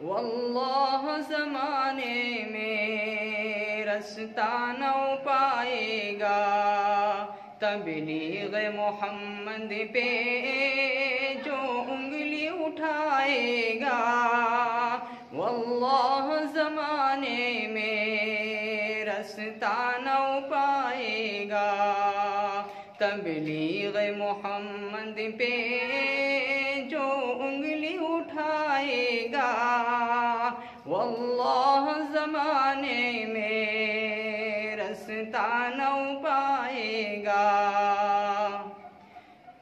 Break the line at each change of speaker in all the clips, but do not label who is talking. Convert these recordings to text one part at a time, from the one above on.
واللہ زمانے میں رستہ نہ پائے گا، تبلیغ محمد پہ جو انگلی اٹھائے گا۔ واللہ زمانے میں رستہ نہ پائے گا، تبلیغ محمد پہ جو انگلی اٹھائے گا۔ واللہ زمانے میں رستہ نہ پائے گا،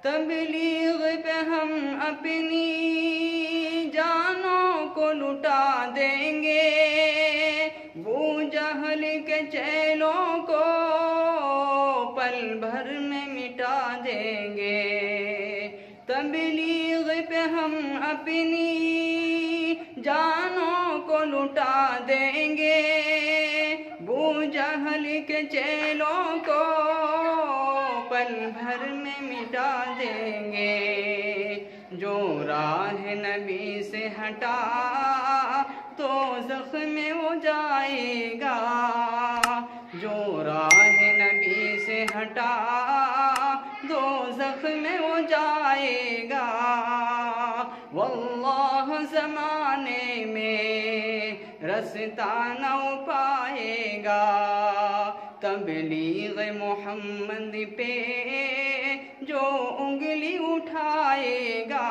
تبلیغ پہ ہم اپنی جانوں کو لٹا دیں گے، ابو جہل کے چیلوں کو پل بھر میں مٹا دیں گے۔ تبلیغ پہ ہم اپنی جانوں کو لٹا دیں گے، ابو جہل کے چیلوں کو پل بھر میں مٹا دیں گے۔ جو راہ نبی سے ہٹا دوزخ میں وہ جائے گا، جو راہ نبی سے ہٹا دوزخ میں وہ جائے گا۔ واللہ زمانے میں رستہ نہ پائے گا، تبلیغ محمد پہ جو انگلی اٹھائے گا۔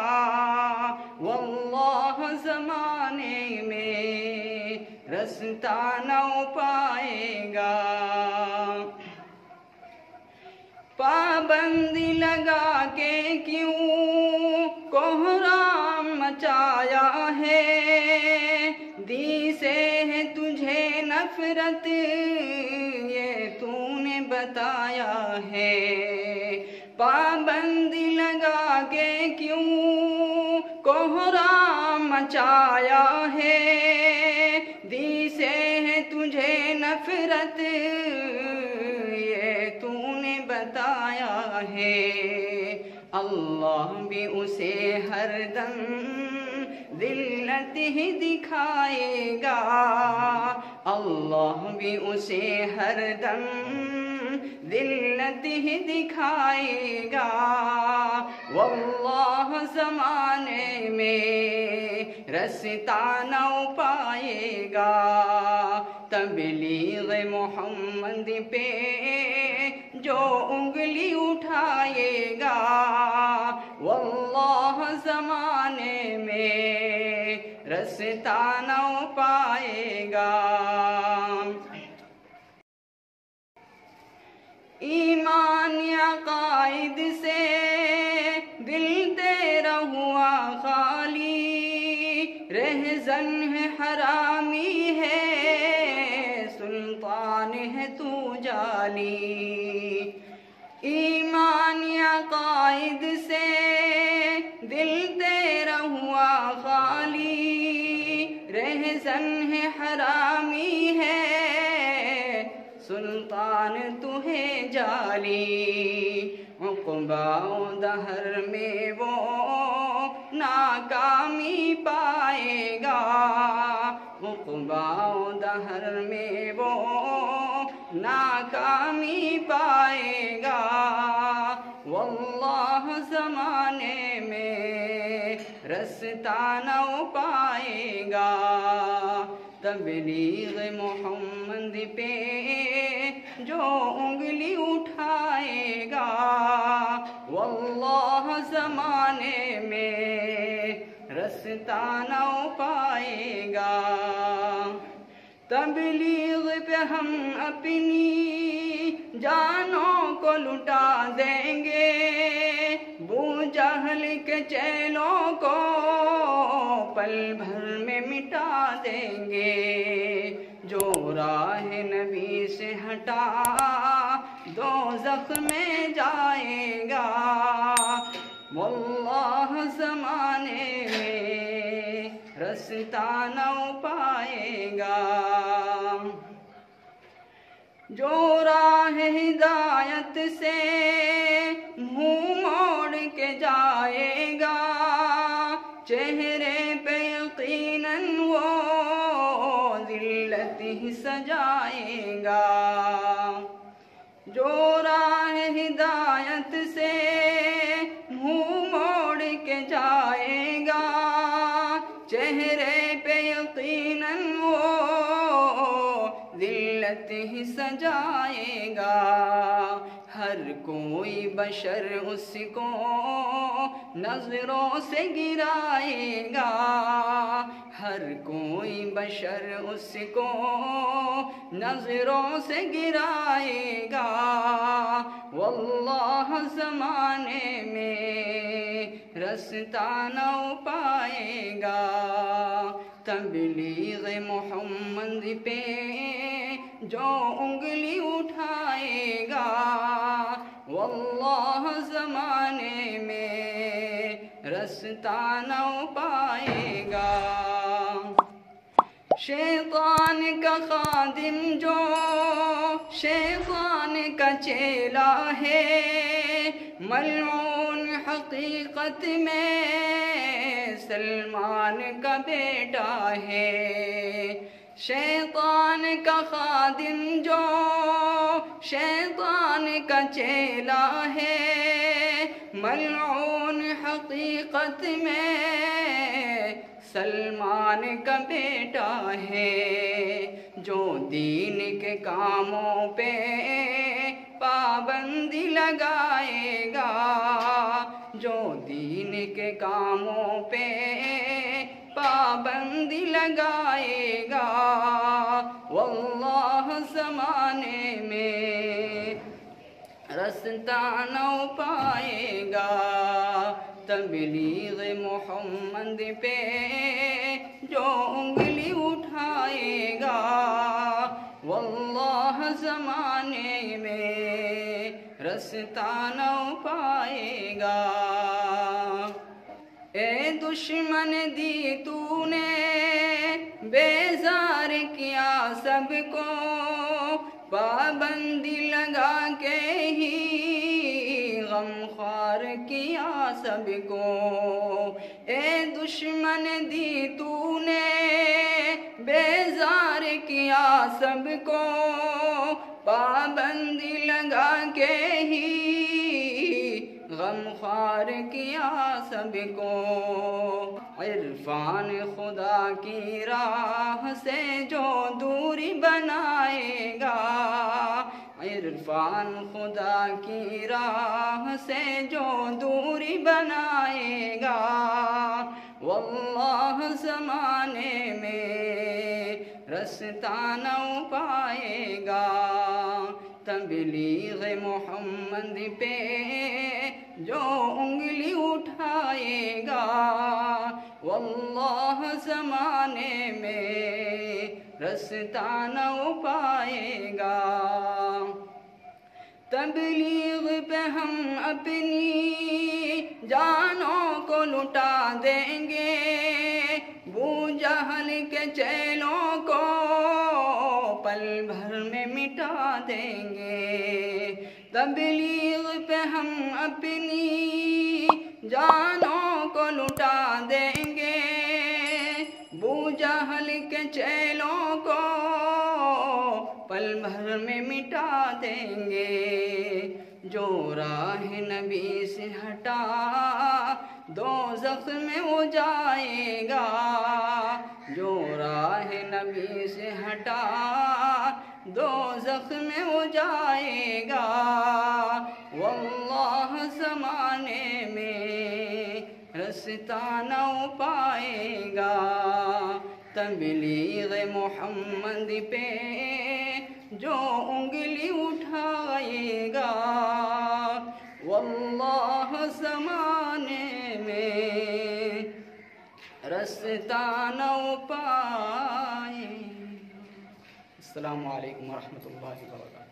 واللہ زمانے میں رستہ نہ پائے گا، پابندی لگا کے کیوں کوہرام مچایا ہے، دی سے ہے تجھے نفرت یہ تو نے بتایا ہے۔ پابندی لگا کے کیوں کوہرام مچایا ہے، دی سے ہے تجھے نفرت یہ تو نے بتایا ہے۔ اللہ بھی اسے ہر دم ذلت ہی دکھائے گا، اللہ بھی اسے ہر دم ذلت ہی دکھائے گا۔ واللہ زمانے میں رستہ نہ پائے گا، تبلیغ محمد پہ جو انگلی اٹھائے گا۔ واللہ زمانے میں رستہ نہ پائے گا، ایمان عقائد سے دل تیرا ہوا خالی، رہزن ہے حرامی ہے سلطان ہے تو جالی۔ ایمان عقائد سے دل تیرا ہوا خالی، رہزن ہے حرامی ہے سلطان تو ہے جالی۔ عقبہ و دہر میں وہ ناکامی پائے گا، عقبہ و دہر میں وہ ناکامی پائے گا۔ واللہ زمانے میں رستہ نہ پائے گا، تبلیغ محمد پہ جو انگلی اٹھائے گا۔ واللہ زمانے میں رستہ نہ پائے گا، تبلیغ پہ ہم اپنی جانوں کو لٹا دیں گے، ابو جہل کے چیلوں کو پل بھر میں مٹا دیں گے۔ جو راہ نبی سے ہٹا دوزخ میں جائے گا، واللہ زمانے میں رستہ نہ پائے گا۔ جو راہ ہدایت سے منہ موڑ کے جائے گا، چہرے پہ یقیناً وہ ہی سجائے گا۔ جو راہ ہدایت سے منہ موڑ کے جائے گا، چہرے پہ یقیناً وہ ذلت ہی سجائے گا۔ ہر کوئی بشر اس کو نظروں سے گرائے گا، ہر کوئی بشر اس کو نظروں سے گرائے گا۔ واللہ زمانے میں رستہ نہ پائے گا، تبلیغ محمد پہ جو انگلی اٹھائے گا۔ واللہ زمانے میں رستہ نہ پائے گا۔ شیطان کا خادم جو شیطان کا چیلا ہے، ملعون حقیقت میں سلمان کا بیٹا ہے۔ شیطان کا خادم جو شیطان کا چیلا ہے، ملعون حقیقت میں سلمان کا بیٹا ہے۔ جو دین کے کاموں پہ پابندی لگائے گا، جو دین کے کاموں پہ پابندی لگائے گا، واللہ زمانے میں رستہ نہ پائے گا۔ تبلیغ محمد پہ جو انگلی اٹھائے گا، واللہ زمانے میں رستہ نہ پائے گا۔ اے دشمن دی تو نے بیزار کیا سب کو، پابندی لگا کے ہی غمخوار کیا سب کو۔ اے دشمن دی تو نے بیزار کیا سب کو، پابندی لگا کے ہی غمخوار کیا سب کو۔ عرفان خدا کی راہ سے جو دوری بنائے گا، عرفان خدا کی راہ سے جو دوری بنائے گا، واللہ زمانے میں رستہ نہ پائے گا۔ تبلیغ محمد پہ جو انگلی اٹھائے گا، واللہ زمانے میں رستہ نہ پائے گا۔ تبلیغ پہ ہم اپنی جانوں کو لٹا دیں گے، ابو جہل کے چیلوں کو پل بھر میں مٹا دیں گے۔ تبلیغ پہ ہم اپنی جانوں کو لٹا دیں گے، ابو جہل کے چیلوں کو پل بھر میں مٹا دیں گے۔ جو راہ نبی سے ہٹا دوزخ میں وہ جائے گا، جو راہ نبی سے ہٹا دوزخ میں وہ جائے گا، واللہ زمانے میں رستہ نہ پائے گا۔ تبلیغ محمد پہ جو انگلی اٹھائے گا، واللہ زمانے میں رستہ نہ پائے گا۔ السلام علیکم ورحمۃ اللہ وبرکاتہ۔